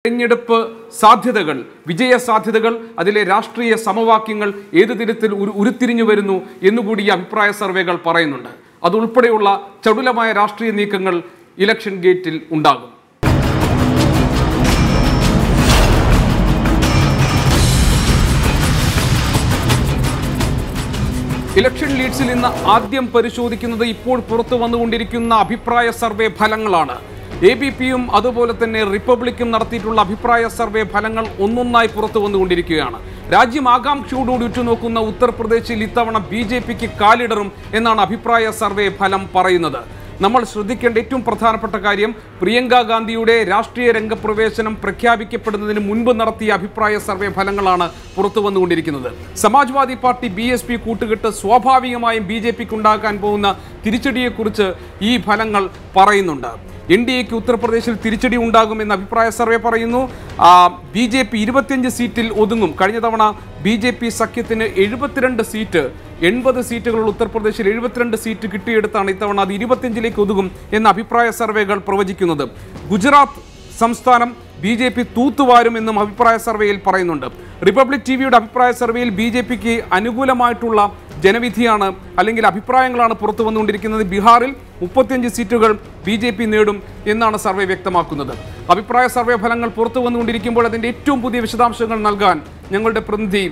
തെരഞ്ഞെടുപ്പ് സാധ്യതകൾ, വിജയ സാധ്യതകൾ, അതിലെ രാഷ്ട്രീയ സമവാക്യങ്ങൾ ഏത് തരത്തിൽ ഉരുത്തിരിഞ്ഞു വരുന്നു എന്നുകൂടി ഈ അഭിപ്രായ സർവേകൾ പറയുന്നുണ്ട്. അതുൾപ്പെടെയുള്ള ചടുലമായ രാഷ്ട്രീയ നീക്കങ്ങൾ ഇലക്ഷൻ ഗേറ്റിൽ ഉണ്ടാകും. ഇലക്ഷൻ ലീഡ്സിൽ ഇന്ന് ആദ്യം പരിശോധിക്കുന്നത് ഇപ്പോൾ പുറത്തു വന്നുകൊണ്ടിരിക്കുന്ന അഭിപ്രായ സർവേ ഫലങ്ങളാണ്. ABPയും അതുപോലെ തന്നെ റിപ്പബ്ലിക്കും നടത്തിയിട്ടുള്ള അഭിപ്രായ സർവേ ഫലങ്ങൾ ഒന്നൊന്നായി പുറത്തു വന്നുകൊണ്ടിരിക്കുകയാണ്. രാജ്യം ആകാംക്ഷയോടുകൂടി ഉറ്റുനോക്കുന്ന ഉത്തർപ്രദേശിൽ ഇത്തവണ BJPക്ക് കാലിടറും എന്നാണ് അഭിപ്രായ സർവേ ഫലം പറയുന്നത്. നമ്മൾ ശ്രദ്ധിക്കേണ്ട ഏറ്റവും പ്രധാനപ്പെട്ട കാര്യം, പ്രിയങ്ക ഗാന്ധിയുടെ രാഷ്ട്രീയ രംഗപ്രവേശനം പ്രഖ്യാപിക്കപ്പെടുന്നതിന് മുൻപ് നടത്തിയ അഭിപ്രായ സർവേ ഫലങ്ങളാണ് പുറത്തു വന്നുകൊണ്ടിരിക്കുന്നത്. സമാജ്വാദി പാർട്ടി BSP കൂട്ടുകെട്ട് സ്വാഭാവികമായും BJPക്ക് ഉണ്ടാക്കാൻ പോകുന്ന തിരിച്ചടിയെക്കുറിച്ച് ഈ ഫലങ്ങൾ പറയുന്നുണ്ട്. NDAക്ക് ഉത്തർപ്രദേശിൽ തിരിച്ചടി ഉണ്ടാകുമെന്ന് അഭിപ്രായ സർവേ പറയുന്നു. BJP 25 സീറ്റിൽ ഒതുങ്ങും. കഴിഞ്ഞ തവണ BJP സഖ്യത്തിന് 72 സീറ്റ്, 80 സീറ്റുകളുള്ള ഉത്തർപ്രദേശിൽ 72 സീറ്റ് കിട്ടിയെടുത്താണ് ഇത്തവണ അത് 25ലേക്ക് ഒതുങ്ങും എന്ന അഭിപ്രായ സർവേകൾ പ്രവചിക്കുന്നത്. ഗുജറാത്ത് സംസ്ഥാനം BJP തൂത്തുവാരുമെന്നും അഭിപ്രായ സർവേയിൽ പറയുന്നുണ്ട്. റിപ്പബ്ലിക് TVയുടെ അഭിപ്രായ സർവേയിൽ BJPക്ക് അനുകൂലമായിട്ടുള്ള ജനവിധിയാണ് അല്ലെങ്കിൽ അഭിപ്രായങ്ങളാണ് പുറത്തു വന്നുകൊണ്ടിരിക്കുന്നത്. ബീഹാറിൽ 35 സീറ്റുകൾ BJP നേടും എന്നാണ് സർവേ വ്യക്തമാക്കുന്നത്. അഭിപ്രായ സർവേ ഫലങ്ങൾ പുറത്തു വന്നുകൊണ്ടിരിക്കുമ്പോൾ അതിൻ്റെ ഏറ്റവും പുതിയ വിശദാംശങ്ങൾ നൽകാൻ ഞങ്ങളുടെ പ്രതിനിധി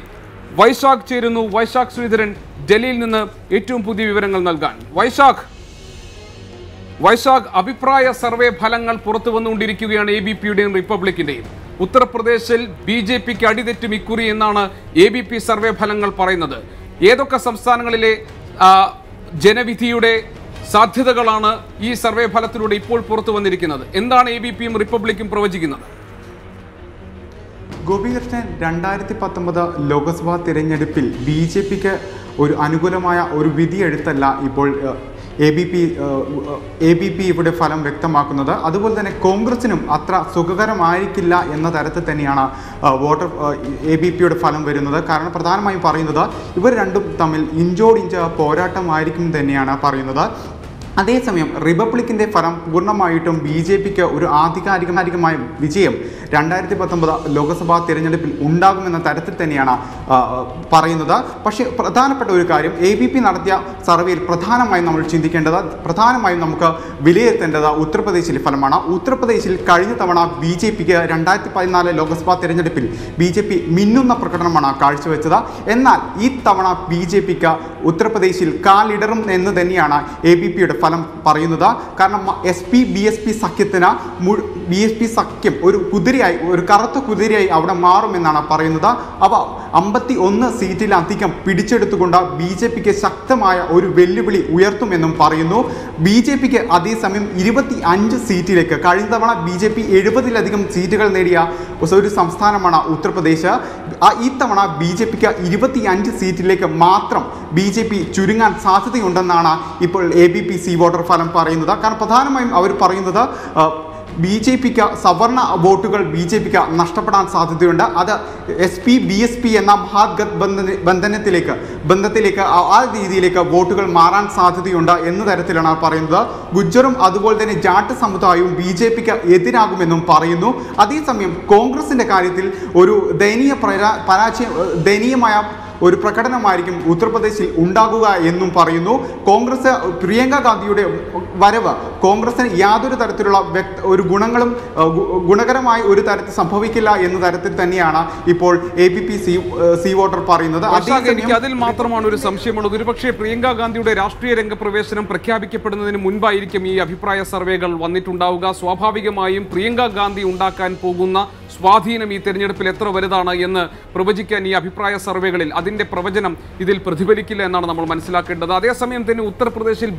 വൈശാഖ് ചേരുന്നു. വൈശാഖ് ശ്രീധരൻ ഡൽഹിയിൽ നിന്ന് ഏറ്റവും പുതിയ വിവരങ്ങൾ നൽകാൻ. വൈശാഖ്, അഭിപ്രായ സർവേ ഫലങ്ങൾ പുറത്തു വന്നുകൊണ്ടിരിക്കുകയാണ് ABPയുടെയും റിപ്പബ്ലിക്കിന്റെയും. ഉത്തർപ്രദേശിൽ BJPക്ക് അടിതെറ്റും ഇക്കുറി എന്നാണ് ABP സർവേ ഫലങ്ങൾ പറയുന്നത്. ഏതൊക്കെ സംസ്ഥാനങ്ങളിലെ ജനവിധിയുടെ സാധ്യതകളാണ് ഈ സർവേ ഫലത്തിലൂടെ ഇപ്പോൾ പുറത്തു വന്നിരിക്കുന്നത്? എന്താണ് ABPയും റിപ്പബ്ലിക്കും പ്രവചിക്കുന്നത്? ഗോപികൃഷ്ണൻ, 2019 ലോക്സഭാ തിരഞ്ഞെടുപ്പിൽ BJPക്ക് ഒരു അനുകൂലമായ ഒരു വിധിയെഴുത്തല്ല ഇപ്പോൾ ABP ഇവിടെ ഫലം വ്യക്തമാക്കുന്നത്. അതുപോലെ തന്നെ കോൺഗ്രസിനും അത്ര സുഖകരമായിരിക്കില്ല എന്ന തരത്തിൽ തന്നെയാണ് ABPയുടെ ഫലം വരുന്നത്. കാരണം പ്രധാനമായും പറയുന്നത് ഇവർ രണ്ടും തമ്മിൽ ഇഞ്ചോടിഞ്ച് പോരാട്ടമായിരിക്കും തന്നെയാണ് പറയുന്നത്. അതേസമയം റിപ്പബ്ലിക്കിൻ്റെ ഫലം പൂർണ്ണമായിട്ടും BJPക്ക് ഒരു ആധികാരികമായ വിജയം 2019 ലോക്സഭാ തിരഞ്ഞെടുപ്പിൽ ഉണ്ടാകുമെന്ന തരത്തിൽ തന്നെയാണ് പറയുന്നത്. പക്ഷേ പ്രധാനപ്പെട്ട ഒരു കാര്യം, ABP നടത്തിയ സർവേയിൽ പ്രധാനമായും നമ്മൾ ചിന്തിക്കേണ്ടത്, പ്രധാനമായും നമുക്ക് വിലയിരുത്തേണ്ടത് ഉത്തർപ്രദേശിലെ ഫലമാണ്. ഉത്തർപ്രദേശിൽ കഴിഞ്ഞ തവണ BJPക്ക് 2014 ലോക്സഭാ തിരഞ്ഞെടുപ്പിൽ BJP മിന്നുന്ന പ്രകടനമാണ് കാഴ്ചവെച്ചത്. എന്നാൽ ഈ തവണ BJPക്ക് ഉത്തർപ്രദേശിൽ കാലിടറും എന്ന് തന്നെയാണ് ABPയുടെ ഫലം പറയുന്നത്. കാരണം SP-BSP സഖ്യത്തിന് BSP സഖ്യം ഒരു കറുത്ത കുതിരയായി അവിടെ മാറുമെന്നാണ് പറയുന്നത്. അവ 51 സീറ്റിലധികം പിടിച്ചെടുത്തുകൊണ്ട് BJPക്ക് ശക്തമായ ഒരു വെല്ലുവിളി ഉയർത്തുമെന്നും പറയുന്നു. BJPക്ക് അതേസമയം 25 സീറ്റിലേക്ക്, കഴിഞ്ഞ തവണ BJP 70-ലധികം സീറ്റുകൾ നേടിയ ഒരു സംസ്ഥാനമാണ് ഉത്തർപ്രദേശ്. ഈ തവണ BJPക്ക് 25 സീറ്റിലേക്ക് മാത്രം BJP ചുരുങ്ങാൻ സാധ്യതയുണ്ടെന്നാണ് ഇപ്പോൾ ABP വോട്ടർ ഫലം പറയുന്നത്. കാരണം പ്രധാനമായും അവർ പറയുന്നത് BJPക്ക് സവർണ വോട്ടുകൾ BJPക്ക് നഷ്ടപ്പെടാൻ സാധ്യതയുണ്ട്. അത് SP-BSP എന്ന ബന്ധത്തിലേക്ക് ആ രീതിയിലേക്ക് വോട്ടുകൾ മാറാൻ സാധ്യതയുണ്ട് എന്ന തരത്തിലാണ് പറയുന്നത്. ഗുജ്ജറും അതുപോലെ തന്നെ ജാട്ട് സമുദായവും BJPക്ക് എതിരാകുമെന്നും പറയുന്നു. അതേസമയം കോൺഗ്രസിൻ്റെ കാര്യത്തിൽ ഒരു ദയനീയമായ ഒരു പ്രകടനമായിരിക്കും ഉത്തർപ്രദേശിൽ ഉണ്ടാകുക എന്നും പറയുന്നു. കോൺഗ്രസ്, പ്രിയങ്ക ഗാന്ധിയുടെ വരവ് കോൺഗ്രസിന് യാതൊരു തരത്തിലുള്ള ഒരു ഗുണകരമായ ഒരു തരത്തിൽ സംഭവിക്കില്ല എന്ന തരത്തിൽ തന്നെയാണ് ഇപ്പോൾ ABP വോട്ടർ പറയുന്നത്. എനിക്ക് അതിൽ മാത്രമാണ് ഒരു സംശയമുള്ളത്. ഒരുപക്ഷെ പ്രിയങ്ക ഗാന്ധിയുടെ രാഷ്ട്രീയ രംഗപ്രവേശനം പ്രഖ്യാപിക്കപ്പെടുന്നതിന് മുൻപായിരിക്കും ഈ അഭിപ്രായ സർവേകൾ വന്നിട്ടുണ്ടാവുക. സ്വാഭാവികമായും പ്രിയങ്ക ഗാന്ധി ഉണ്ടാക്കാൻ പോകുന്ന സ്വാധീനം ഈ തെരഞ്ഞെടുപ്പിൽ എത്ര വലുതാണ് എന്ന് പ്രവചിക്കാൻ ഈ അഭിപ്രായ സർവേകളിൽ അതിൻ്റെ പ്രവചനം ഇതിൽ പ്രതിഫലിക്കില്ല എന്നാണ് നമ്മൾ മനസ്സിലാക്കേണ്ടത്. അതേസമയം തന്നെ ഉത്തർപ്രദേശിൽ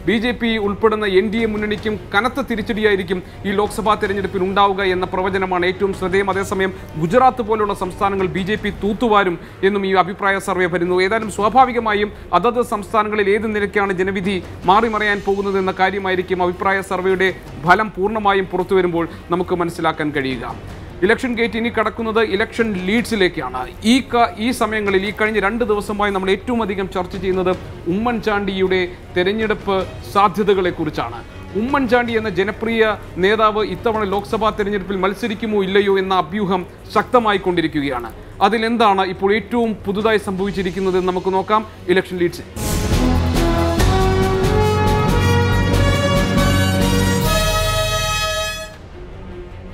BJP ഉൾപ്പെടുന്ന NDA മുന്നണിക്കും കനത്ത തിരിച്ചടിയായിരിക്കും ഈ ലോക്സഭാ തെരഞ്ഞെടുപ്പിൽ ഉണ്ടാവുക എന്ന പ്രവചനമാണ് ഏറ്റവും ശ്രദ്ധേയം. അതേസമയം ഗുജറാത്ത് പോലുള്ള സംസ്ഥാനങ്ങൾ BJP തൂത്തുവാരും എന്നും ഈ അഭിപ്രായ സർവേ വരുന്നു. ഏതായാലും സ്വാഭാവികമായും അതത് സംസ്ഥാനങ്ങളിൽ ഏത് നിലയ്ക്കാണ് ജനവിധി മാറിമറിയാൻ പോകുന്നത് എന്ന കാര്യമായിരിക്കും അഭിപ്രായ സർവേയുടെ ഫലം പൂർണ്ണമായും പുറത്തു വരുമ്പോൾ നമുക്ക് മനസ്സിലാക്കാൻ കഴിയുക. ഇലക്ഷൻ ഗേറ്റ് ഇനി കടക്കുന്നത് ഇലക്ഷൻ ലീഡ്സിലേക്കാണ്. ഈ സമയങ്ങളിൽ, ഈ കഴിഞ്ഞ 2 ദിവസമായി നമ്മൾ ഏറ്റവും അധികം ചർച്ച ചെയ്യുന്നത് ഉമ്മൻചാണ്ടിയുടെ തെരഞ്ഞെടുപ്പ് സാധ്യതകളെക്കുറിച്ചാണ്. ഉമ്മൻചാണ്ടി എന്ന ജനപ്രിയ നേതാവ് ഇത്തവണ ലോക്സഭാ തെരഞ്ഞെടുപ്പിൽ മത്സരിക്കുമോ ഇല്ലയോ എന്ന അഭ്യൂഹം ശക്തമായിക്കൊണ്ടിരിക്കുകയാണ്. അതിലെന്താണ് ഇപ്പോൾ ഏറ്റവും പുതുതായി സംഭവിച്ചിരിക്കുന്നത് നമുക്ക് നോക്കാം. Election Leeds.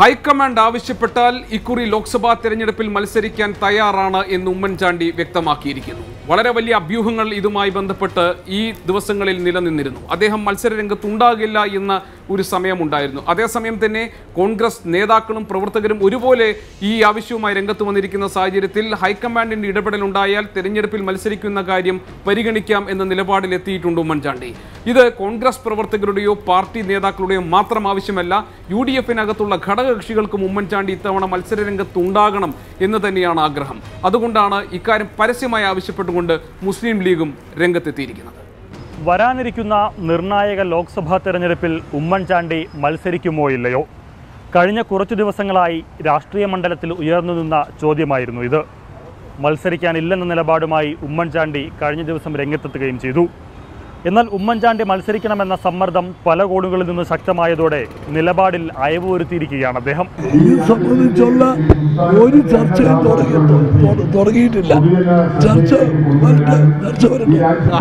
ഹൈക്കമാൻഡ് ആവശ്യപ്പെട്ടാൽ ഇക്കുറി ലോക്സഭാ തെരഞ്ഞെടുപ്പിൽ മത്സരിക്കാൻ തയ്യാറാണ് എന്ന് ഉമ്മൻചാണ്ടി വ്യക്തമാക്കിയിരിക്കുന്നു. വളരെ വലിയ അഭ്യൂഹങ്ങൾ ഇതുമായി ബന്ധപ്പെട്ട് ഈ ദിവസങ്ങളിൽ നിലനിന്നിരുന്നു. അദ്ദേഹം മത്സര രംഗത്തുണ്ടാകില്ല എന്ന ഒരു സമയമുണ്ടായിരുന്നു. അതേസമയം തന്നെ കോൺഗ്രസ് നേതാക്കളും പ്രവർത്തകരും ഒരുപോലെ ഈ ആവശ്യവുമായി രംഗത്ത് വന്നിരിക്കുന്ന സാഹചര്യത്തിൽ ഹൈക്കമാൻഡിന്റെ ഇടപെടലുണ്ടായാൽ തെരഞ്ഞെടുപ്പിൽ മത്സരിക്കുന്ന കാര്യം പരിഗണിക്കാം എന്ന നിലപാടിലെത്തിയിട്ടുണ്ട് ഉമ്മൻചാണ്ടി. ഇത് കോൺഗ്രസ് പ്രവർത്തകരുടെയോ പാർട്ടി നേതാക്കളുടെയോ മാത്രം ആവശ്യമല്ല, UDF-നകത്തുള്ള ഘടകകക്ഷികൾക്കും ഉമ്മൻചാണ്ടി ഇത്തവണ മത്സര രംഗത്തുണ്ടാകണം എന്ന് തന്നെയാണ് ആഗ്രഹം. അതുകൊണ്ടാണ് ഇക്കാര്യം പരസ്യമായി ആവശ്യപ്പെട്ടുകൊണ്ട് മുസ്ലിം ലീഗും രംഗത്തെത്തിയിരിക്കുന്നത്. വരാനിരിക്കുന്ന നിർണായക ലോക്സഭാ തെരഞ്ഞെടുപ്പിൽ ഉമ്മൻചാണ്ടി മത്സരിക്കുമോ ഇല്ലയോ? കഴിഞ്ഞ കുറച്ചു ദിവസങ്ങളായി രാഷ്ട്രീയ മണ്ഡലത്തിൽ ഉയർന്നു നിന്ന ചോദ്യമായിരുന്നു ഇത്. മത്സരിക്കാനില്ലെന്ന നിലപാടുമായി ഉമ്മൻചാണ്ടി കഴിഞ്ഞ ദിവസം രംഗത്തെത്തുകയും ചെയ്തു. എന്നാൽ ഉമ്മൻചാണ്ടി മത്സരിക്കണമെന്ന സമ്മർദ്ദം പല കോണുകളിൽ നിന്ന് ശക്തമായതോടെ നിലപാടിൽ അയവ് വരുത്തിയിരിക്കുകയാണ് അദ്ദേഹം. ഇത് സംബന്ധിച്ചുള്ള ഒരു ചർച്ചയും തുടങ്ങിയിട്ടില്ല.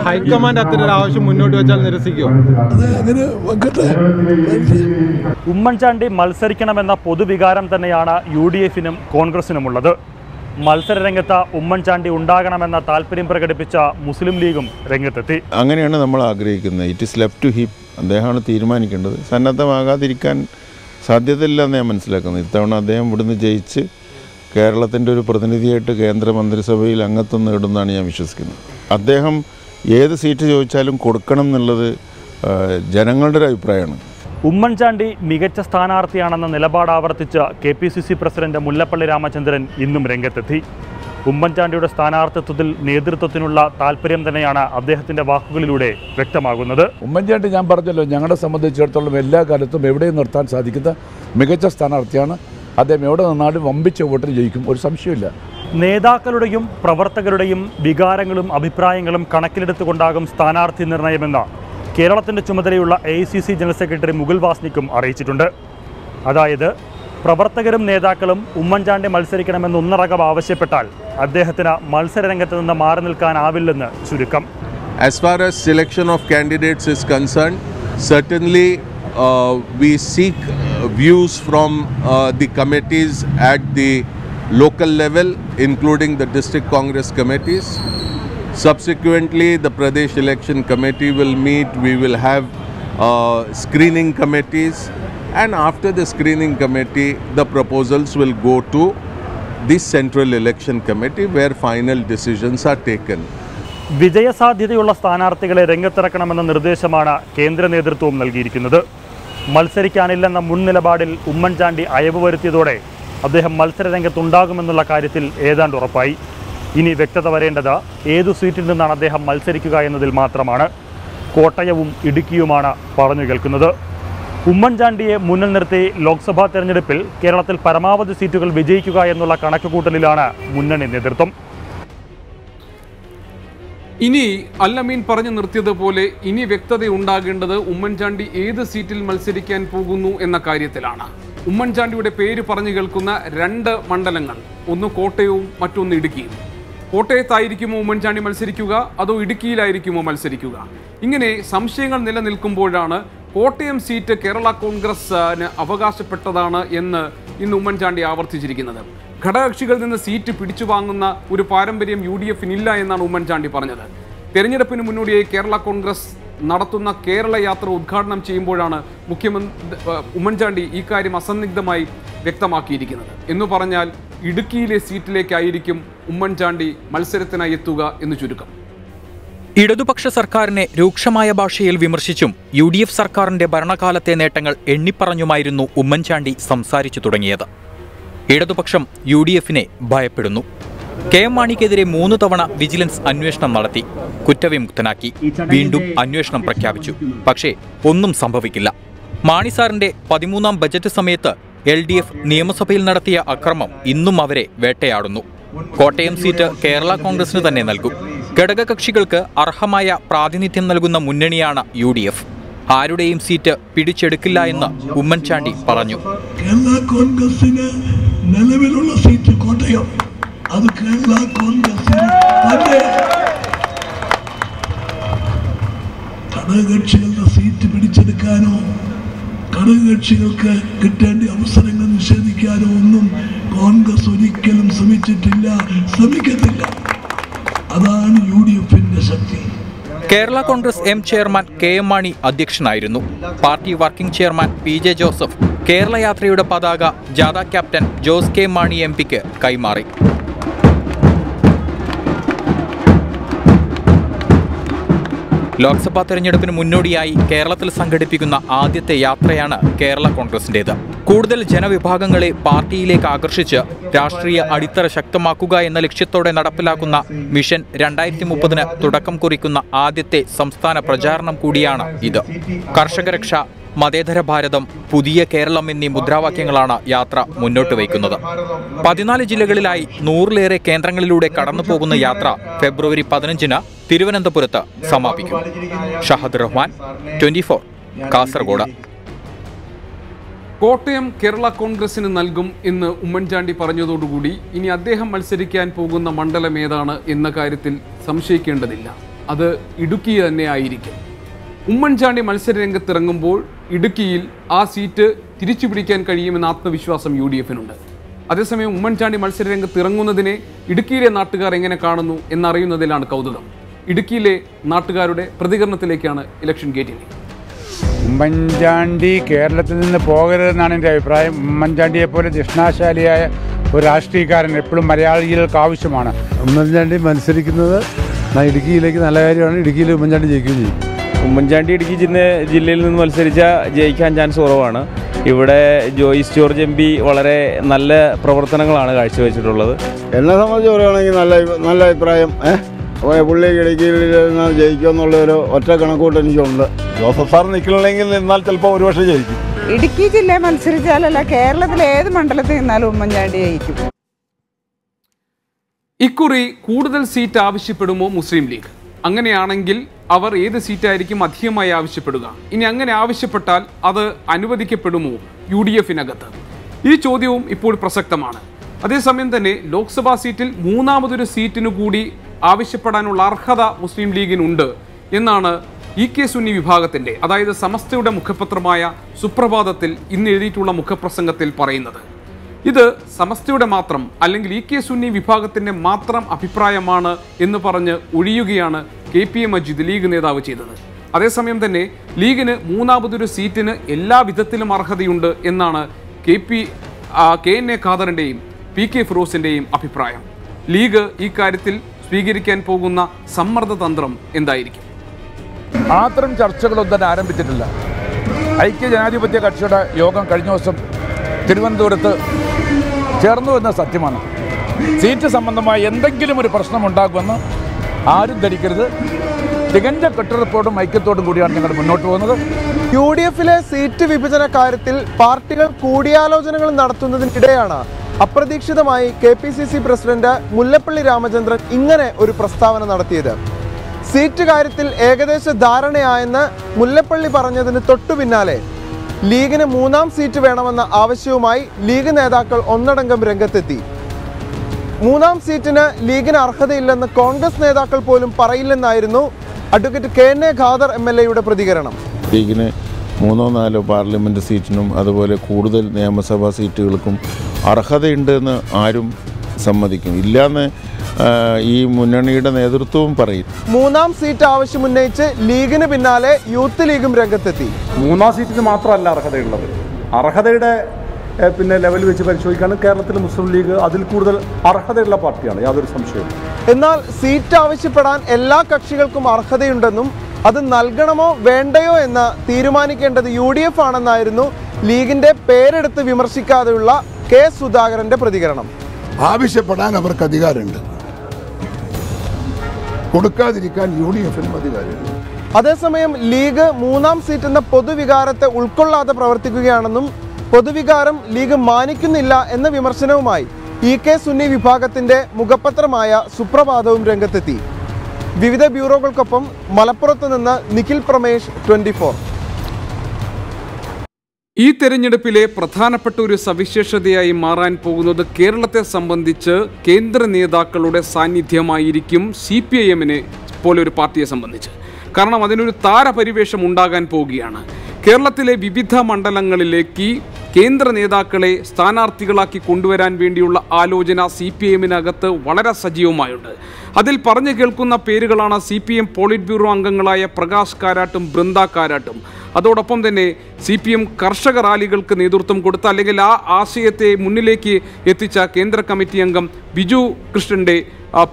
ഹൈക്കമാൻഡ് അത്തരം ആവശ്യം മുന്നോട്ട് വെച്ചാൽ നിരസിക്കുമോ? അങ്ങനെ വെക്കട്ടെ. ഉമ്മൻചാണ്ടി മത്സരിക്കണമെന്ന പൊതുവികാരം തന്നെയാണ് UDF-നും കോൺഗ്രസിനുമുള്ളത്. മത്സരരംഗത്ത് ഉമ്മൻചാണ്ടി ഉണ്ടാകണമെന്ന താല്പര്യം പ്രകടിപ്പിച്ച മുസ്ലിം ലീഗും രംഗത്തെത്തി. അങ്ങനെയാണ് നമ്മൾ ആഗ്രഹിക്കുന്നത്. It is left to him. അദ്ദേഹമാണ് തീരുമാനിക്കേണ്ടത്. സന്നദ്ധമാകാതിരിക്കാൻ സാധ്യതയില്ല എന്ന് ഞാൻ മനസ്സിലാക്കുന്നത്. ഇത്തവണ അദ്ദേഹം ഇവിടുന്ന് ജയിച്ച് കേരളത്തിൻ്റെ ഒരു പ്രതിനിധിയായിട്ട് കേന്ദ്ര മന്ത്രിസഭയിൽ അംഗത്വം നേടുമെന്നാണ് ഞാൻ വിശ്വസിക്കുന്നത്. അദ്ദേഹം ഏത് സീറ്റ് ചോദിച്ചാലും കൊടുക്കണം എന്നുള്ളത് ജനങ്ങളുടെ ഒരു അഭിപ്രായമാണ്. ഉമ്മൻചാണ്ടി മികച്ച സ്ഥാനാർത്ഥിയാണെന്ന നിലപാട് ആവർത്തിച്ച KPCC പ്രസിഡന്റ് മുല്ലപ്പള്ളി രാമചന്ദ്രൻ ഇന്നും രംഗത്തെത്തി. ഉമ്മൻചാണ്ടിയുടെ സ്ഥാനാർത്ഥിത്വത്തിൽ നേതൃത്വത്തിനുള്ള താല്പര്യം തന്നെയാണ് അദ്ദേഹത്തിൻ്റെ വാക്കുകളിലൂടെ വ്യക്തമാകുന്നത്. ഉമ്മൻചാണ്ടി ഞാൻ പറഞ്ഞല്ലോ, ഞങ്ങളെ സംബന്ധിച്ചിടത്തോളം എല്ലാ കാലത്തും എവിടെയും നിർത്താൻ സാധിക്കുന്ന മികച്ച സ്ഥാനാർത്ഥിയാണ്. അദ്ദേഹം എവിടെ നിന്നാലും വമ്പിച്ച വോട്ടിന് ജയിക്കും, ഒരു സംശയമില്ല. നേതാക്കളുടെയും പ്രവർത്തകരുടെയും വികാരങ്ങളും അഭിപ്രായങ്ങളും കണക്കിലെടുത്തുകൊണ്ടാകും സ്ഥാനാർത്ഥി നിർണയമെന്ന് കേരളത്തിൻ്റെ ചുമതലയുള്ള AICC ജനറൽ സെക്രട്ടറി മുകുൾ വാസ്നിക്കും അറിയിച്ചിട്ടുണ്ട്. അതായത് പ്രവർത്തകരും നേതാക്കളും ഉമ്മൻചാണ്ടി മത്സരിക്കണമെന്ന് ഒന്നടങ്കം ആവശ്യപ്പെട്ടാൽ അദ്ദേഹത്തിന് മത്സരരംഗത്ത് നിന്ന് മാറി നിൽക്കാനാവില്ലെന്ന് ചുരുക്കം. As far as selection of candidates is concerned, certainly we seek views from the committees at the local level, including the district Congress committees. Subsequently, the Pradesh Election Committee will meet. We will have screening committees, and after the screening committee, the proposals will go to the Central Election Committee, where final decisions are taken. വിജയസാധ്യതയുള്ള സ്ഥാനാർത്ഥികളെ രംഗത്തിറക്കണമെന്ന നിർദ്ദേശമാണ് കേന്ദ്ര നേതൃത്വവും നൽകിയിരിക്കുന്നത്. മത്സരിക്കാനില്ലെന്ന മുൻ നിലപാടിൽ ഉമ്മൻചാണ്ടി അയവ് വരുത്തിയതോടെ അദ്ദേഹം മത്സരരംഗത്തുണ്ടാകുമെന്നുള്ള കാര്യത്തിൽ ഏതാണ്ട് ഉറപ്പായി. ഇനി വ്യക്തത വരേണ്ടത് ഏതു സീറ്റിൽ നിന്നാണ് അദ്ദേഹം മത്സരിക്കുക എന്നതിൽ മാത്രമാണ്. കോട്ടയവും ഇടുക്കിയുമാണ് പറഞ്ഞു കേൾക്കുന്നത്. ഉമ്മൻചാണ്ടിയെ മുന്നിൽ നിർത്തി ലോക്സഭാ തെരഞ്ഞെടുപ്പിൽ കേരളത്തിൽ പരമാവധി സീറ്റുകൾ വിജയിക്കുക എന്നുള്ള കണക്കുകൂട്ടലിലാണ് മുന്നണി നേതൃത്വം. ഇനി അല്ലമീൻ പറഞ്ഞു നിർത്തിയതുപോലെ ഇനി വ്യക്തത ഉണ്ടാകേണ്ടത് ഉമ്മൻചാണ്ടി ഏത് സീറ്റിൽ മത്സരിക്കാൻ പോകുന്നു എന്ന കാര്യത്തിലാണ്. ഉമ്മൻചാണ്ടിയുടെ പേര് പറഞ്ഞു കേൾക്കുന്ന രണ്ട് മണ്ഡലങ്ങൾ, ഒന്ന് കോട്ടയവും മറ്റൊന്ന് ഇടുക്കിയും. കോട്ടയത്തായിരിക്കുമോ ഉമ്മൻചാണ്ടി മത്സരിക്കുക, അതോ ഇടുക്കിയിലായിരിക്കുമോ മത്സരിക്കുക? ഇങ്ങനെ സംശയങ്ങൾ നിലനിൽക്കുമ്പോഴാണ് കോട്ടയം സീറ്റ് കേരള കോൺഗ്രസിന് അവകാശപ്പെട്ടതാണ് എന്ന് ഇന്ന് ഉമ്മൻചാണ്ടി ആവർത്തിച്ചിരിക്കുന്നത്. ഘടകകക്ഷികളിൽ നിന്ന് സീറ്റ് പിടിച്ചു വാങ്ങുന്ന ഒരു പാരമ്പര്യം UDF-നില്ല എന്നാണ് ഉമ്മൻചാണ്ടി പറഞ്ഞത്. തെരഞ്ഞെടുപ്പിന് മുന്നോടിയായി കേരള കോൺഗ്രസ് നടത്തുന്ന കേരള യാത്ര ഉദ്ഘാടനം ചെയ്യുമ്പോഴാണ് ഉമ്മൻചാണ്ടി ഈ കാര്യം അസന്നിഗ്ധമായി വ്യക്തമാക്കിയിരിക്കുന്നത്. എന്ന് പറഞ്ഞാൽ ഇടുക്കിയിലെ സീറ്റിലേക്കായിരിക്കും ഉമ്മൻചാണ്ടി മത്സരത്തിനായി എത്തുക എന്ന് ചുരുക്കം. ഇടതുപക്ഷ സർക്കാരിനെ രൂക്ഷമായ ഭാഷയിൽ വിമർശിച്ചും UDF സർക്കാരിന്റെ ഭരണകാലത്തെ നേട്ടങ്ങൾ എണ്ണിപ്പറഞ്ഞുമായിരുന്നു ഉമ്മൻചാണ്ടി സംസാരിച്ചു തുടങ്ങിയത്. ഇടതുപക്ഷം UDF-നെ ഭയപ്പെടുന്നു. KM മാണിക്കെതിരെ 3 തവണ വിജിലൻസ് അന്വേഷണം നടത്തി, കുറ്റവിമുക്തനാക്കി. വീണ്ടും അന്വേഷണം പ്രഖ്യാപിച്ചു. പക്ഷേ ഒന്നും സംഭവിക്കില്ല. മാണി സാറിന്റെ 13ാം ബജറ്റ് സമയത്ത് LDF നിയമസഭയിൽ നടത്തിയ അക്രമം ഇന്നും അവരെ വേട്ടയാടുന്നു. കോട്ടയം സീറ്റ് കേരള കോൺഗ്രസിന് തന്നെ നൽകും. ഘടകകക്ഷികൾക്ക് അർഹമായ പ്രാതിനിധ്യം നൽകുന്ന മുന്നണിയാണ് UDF. ആരുടെയും സീറ്റ് പിടിച്ചെടുക്കില്ല എന്ന് ഉമ്മൻചാണ്ടി പറഞ്ഞു. കേരള കോൺഗ്രസിന് നിലവിലുള്ള സീറ്റ് കോട്ടയം, അത് കേരള കോൺഗ്രസിന് ഘടകകക്ഷികളുടെ സീറ്റ് പിടിച്ചെടുക്കാനോ ഘടകകക്ഷികൾക്ക് കിട്ടേണ്ട അവസരങ്ങൾ നിഷേധിക്കാനോ ഒന്നും കോൺഗ്രസ് ഒരിക്കലും ശ്രമിക്കത്തില്ല. അതാണ് UDFന്റെ ശക്തി. Kerala Congress M chairman KM Mani അധ്യക്ഷനായിരുന്നു. Party working chairman PJ Joseph Kerala യാത്രയുടെ പതാക ജാഥ ക്യാപ്റ്റൻ ജോസ് K മാണി MPക്ക് കൈമാറി. ലോക്സഭാ തെരഞ്ഞെടുപ്പിന് മുന്നോടിയായി കേരളത്തിൽ സംഘടിപ്പിക്കുന്ന ആദ്യത്തെ യാത്രയാണ് കേരള കോൺഗ്രസിന്റേത്. കൂടുതൽ ജനവിഭാഗങ്ങളെ പാർട്ടിയിലേക്ക് ആകർഷിച്ച് രാഷ്ട്രീയ അടിത്തറ ശക്തമാക്കുക എന്ന ലക്ഷ്യത്തോടെ നടപ്പിലാക്കുന്ന മിഷൻ 2030 തുടക്കം കുറിക്കുന്ന ആദ്യത്തെ സംസ്ഥാന പ്രചാരണം കൂടിയാണ് ഇത്. കർഷകരക്ഷ, മതേതര ഭാരതം, പുതിയ കേരളം എന്നീ മുദ്രാവാക്യങ്ങളാണ് യാത്ര മുന്നോട്ട് വയ്ക്കുന്നത്. 14 ജില്ലകളിലായി 100-ലേറെ കേന്ദ്രങ്ങളിലൂടെ കടന്നുപോകുന്ന യാത്ര ഫെബ്രുവരി 15-ന് തിരുവനന്തപുരത്ത് സമാപിക്കും. ഷഹദ് റഹ്മാൻ, 24, കാസർഗോഡ്. കോട്ടയം കേരള കോൺഗ്രസിന് നൽകും എന്ന് ഉമ്മൻചാണ്ടി പറഞ്ഞതോടുകൂടി ഇനി അദ്ദേഹം മത്സരിക്കാൻ പോകുന്ന മണ്ഡലം ഏതാണ് എന്ന കാര്യത്തിൽ സംശയിക്കേണ്ടതില്ല. അത് ഇടുക്കി തന്നെ ആയിരിക്കും. ഉമ്മൻചാണ്ടി മത്സരരംഗത്തിറങ്ങുമ്പോൾ ഇടുക്കിയിൽ ആ സീറ്റ് തിരിച്ചുപിടിക്കാൻ കഴിയുമെന്ന ആത്മവിശ്വാസം UDFനുണ്ട്. അതേസമയം ഉമ്മൻചാണ്ടി മത്സരരംഗത്തിറങ്ങുന്നതിനെ ഇടുക്കിയിലെ നാട്ടുകാർ എങ്ങനെ കാണുന്നു എന്നറിയുന്നതിലാണ് കൗതുകം. ഇടുക്കിയിലെ നാട്ടുകാരുടെ പ്രതികരണത്തിലേക്കാണ് ഇലക്ഷൻ ഗേറ്റിനെ. ഉമ്മൻചാണ്ടി കേരളത്തിൽ നിന്ന് പോകരുതെന്നാണ് എൻ്റെ അഭിപ്രായം. ഉമ്മൻചാണ്ടിയെ പോലെ ദക്ഷിണാശാലിയായ ഒരു രാഷ്ട്രീയക്കാരൻ എപ്പോഴും മലയാളികൾക്ക് ആവശ്യമാണ്. ഉമ്മൻചാണ്ടി മത്സരിക്കുന്നത് ഇടുക്കിയിലേക്ക് നല്ല കാര്യമാണ്. ഇടുക്കിയിൽ ഉമ്മൻചാണ്ടി ജയിക്കുകയും ചെയ്യും. ഉമ്മൻചാണ്ടി ഇടുക്കി ജില്ലയിൽ നിന്ന് മത്സരിച്ചാൽ ജയിക്കാൻ ചാൻസ് കുറവാണ്. ഇവിടെ ജോയിസ് ജോർജ് MP വളരെ നല്ല പ്രവർത്തനങ്ങളാണ് കാഴ്ചവെച്ചിട്ടുള്ളത്. എന്നെ സംബന്ധിച്ച് പറയുകയാണെങ്കിൽ നല്ല അഭിപ്രായം. പുള്ളി ഇടുക്കിയിൽ ജയിക്കുമെന്നുള്ള ഒരു ഒറ്റ കണക്കൂട്ട് എനിക്കുണ്ട്. ജോസഫ് സാർ നിൽക്കണമെങ്കിൽ നിന്നാൽ ചിലപ്പോൾ ഒരു വർഷം ജയിക്കും. ഇടുക്കി ജില്ലയിൽ മത്സരിച്ചാലല്ല, കേരളത്തിലെ ഏത് മണ്ഡലത്തിൽ നിന്നാലും ഉമ്മൻചാണ്ടി ജയിക്കും. ഇക്കുറി കൂടുതൽ സീറ്റ് ആവശ്യപ്പെടുമോ മുസ്ലിം ലീഗ്? അങ്ങനെയാണെങ്കിൽ അവർ ഏത് സീറ്റായിരിക്കും അധികമായി ആവശ്യപ്പെടുക? ഇനി അങ്ങനെ ആവശ്യപ്പെട്ടാൽ അത് അനുവദിക്കപ്പെടുമോ UDFനകത്ത്? ഈ ചോദ്യവും ഇപ്പോൾ പ്രസക്തമാണ്. അതേസമയം തന്നെ ലോക്സഭാ സീറ്റിൽ മൂന്നാമതൊരു സീറ്റിനു കൂടി ആവശ്യപ്പെടാനുള്ള അർഹത മുസ്ലിം ലീഗിനുണ്ട് എന്നാണ് EK സുന്നി വിഭാഗത്തിൻ്റെ, അതായത് സമസ്തയുടെ മുഖപത്രമായ സുപ്രഭാതത്തിൽ ഇന്ന് എഴുതിയിട്ടുള്ള മുഖപ്രസംഗത്തിൽ പറയുന്നത്. ഇത് സമസ്തയുടെ മാത്രം അല്ലെങ്കിൽ EK സുന്നി വിഭാഗത്തിൻ്റെ മാത്രം അഭിപ്രായമാണ് എന്ന് പറഞ്ഞ് ഒഴിയുകയാണ് KPA മജീദ് ലീഗ് നേതാവ് ചെയ്തത്. അതേസമയം തന്നെ ലീഗിന് മൂന്നാമതൊരു സീറ്റിന് എല്ലാ വിധത്തിലും അർഹതയുണ്ട് എന്നാണ് KNA ഖാദറിൻ്റെയും PK ഫിറോസിൻ്റെയും അഭിപ്രായം. ലീഗ് ഈ കാര്യത്തിൽ സ്വീകരിക്കാൻ പോകുന്ന സമ്മർദ്ദ തന്ത്രം എന്തായിരിക്കും? അത്തരം ചർച്ചകളൊന്നും തന്നെ ആരംഭിച്ചിട്ടില്ല. ഐക്യജനാധിപത്യ കക്ഷിയുടെ യോഗം കഴിഞ്ഞ ദിവസം തിരുവനന്തപുരത്ത് ചേർന്നു എന്ന സത്യമാണ്. സീറ്റ് സംബന്ധമായി എന്തെങ്കിലും ഒരു പ്രശ്നമുണ്ടാകുമെന്ന് ആരും ധരിക്കരുത്. തികഞ്ഞ കെട്ടുറപ്പോടും ഐക്യത്തോടും കൂടിയാണ് ഞങ്ങൾ മുന്നോട്ട് പോകുന്നത്. UDFലെ സീറ്റ് വിഭജന കാര്യത്തിൽ പാർട്ടികൾ കൂടിയാലോചനകൾ നടത്തുന്നതിനിടെയാണ് അപ്രതീക്ഷിതമായി KPCC പ്രസിഡന്റ് മുല്ലപ്പള്ളി രാമചന്ദ്രൻ ഇങ്ങനെ ഒരു പ്രസ്താവന നടത്തിയത്. സീറ്റ് കാര്യത്തിൽ ഏകദേശ ധാരണയായെന്ന് മുല്ലപ്പള്ളി പറഞ്ഞതിന് തൊട്ടു പിന്നാലെ ലീഗിന് മൂന്നാം സീറ്റ് വേണമെന്ന ആവശ്യവുമായി ലീഗ് നേതാക്കൾ ഒന്നടങ്കം രംഗത്തെത്തി. മൂന്നാം സീറ്റിന് ലീഗിന് അർഹതയില്ലെന്ന് കോൺഗ്രസ് നേതാക്കൾ പോലും പറയില്ലെന്നായിരുന്നു അഡ്വക്കേറ്റ് KNA ഖാദർ MLAയുടെ പ്രതികരണം. ലീഗിന് 3-4 പാർലമെൻറ്റ് സീറ്റിനും അതുപോലെ കൂടുതൽ നിയമസഭാ സീറ്റുകൾക്കും അർഹതയുണ്ടെന്ന് ആരും സമ്മതിക്കും ഇല്ലാന്ന് ഈ മുന്നണിയുടെ നേതൃത്വവും പറയും. മൂന്നാം സീറ്റ് ആവശ്യമുന്നയിച്ച് ലീഗിന് പിന്നാലെ യൂത്ത് ലീഗും രംഗത്തെത്തി. മൂന്നാം സീറ്റിന് മാത്രമല്ല അർഹതയുള്ളത്, അർഹതയുടെ ലെവൽ വെച്ച് പരിശോധിക്കുകയാണ് കേരളത്തിൽ മുസ്ലിം ലീഗ് അതിൽ കൂടുതൽ അർഹതയുള്ള പാർട്ടിയാണ്, യാതൊരു സംശയവും. എന്നാൽ സീറ്റ് ആവശ്യപ്പെടാൻ എല്ലാ കക്ഷികൾക്കും അർഹതയുണ്ടെന്നും അത് നൽകണമോ വേണ്ടയോ എന്ന് തീരുമാനിക്കേണ്ടത് UDF ആണെന്നായിരുന്നു ലീഗിന്റെ പേരെടുത്ത് വിമർശിക്കാതെയുള്ള K സുധാകരന്റെ പ്രതികരണം. ആവശ്യപ്പെടാൻ അവർക്ക് അധികാരമുണ്ട്, കൊടുക്കാതിരിക്കാൻ UDFനും അധികാരമുണ്ട്. അതേസമയം ലീഗ് മൂന്നാം സീറ്റ് എന്ന പൊതുവികാരത്തെ ഉൾക്കൊള്ളാതെ പ്രവർത്തിക്കുകയാണെന്നും പൊതുവികാരം ലീഗ് മാനിക്കുന്നില്ല എന്ന വിമർശനവുമായി EK സുന്നി വിഭാഗത്തിന്റെ മുഖപത്രമായ സുപ്രഭാതവും രംഗത്തെത്തി. വിവിധ ബ്യൂറോകൾക്കൊപ്പം മലപ്പുറത്ത് നിന്ന് നിഖിൽ പ്രമേഷ്, 24. ഈ തെരഞ്ഞെടുപ്പിലെ പ്രധാനപ്പെട്ട ഒരു സവിശേഷതയായി മാറാൻ പോകുന്നത് കേരളത്തെ സംബന്ധിച്ച് കേന്ദ്ര നേതാക്കളുടെ സാന്നിധ്യമായിരിക്കും CPIM-നെ പോലൊരു പാർട്ടിയെ സംബന്ധിച്ച്. കാരണം അതിനൊരു താരപരിവേഷം ഉണ്ടാകാൻ പോവുകയാണ്. കേരളത്തിലെ വിവിധ മണ്ഡലങ്ങളിലേക്ക് കേന്ദ്ര നേതാക്കളെ സ്ഥാനാർത്ഥികളാക്കി കൊണ്ടുവരാൻ വേണ്ടിയുള്ള ആലോചന CPIM-നകത്ത് വളരെ സജീവമായുണ്ട്. അതിൽ പറഞ്ഞു കേൾക്കുന്ന പേരുകളാണ് CPM പോളിറ്റ് ബ്യൂറോ അംഗങ്ങളായ പ്രകാശ് കാരാട്ടും ബൃന്ദ കാരാട്ടും. അതോടൊപ്പം തന്നെ CPM കർഷക റാലികൾക്ക് നേതൃത്വം കൊടുത്ത അല്ലെങ്കിൽ ആ ആശയത്തെ മുന്നിലേക്ക് എത്തിച്ച കേന്ദ്ര കമ്മിറ്റി അംഗം ബിജു കൃഷ്ണൻ്റെ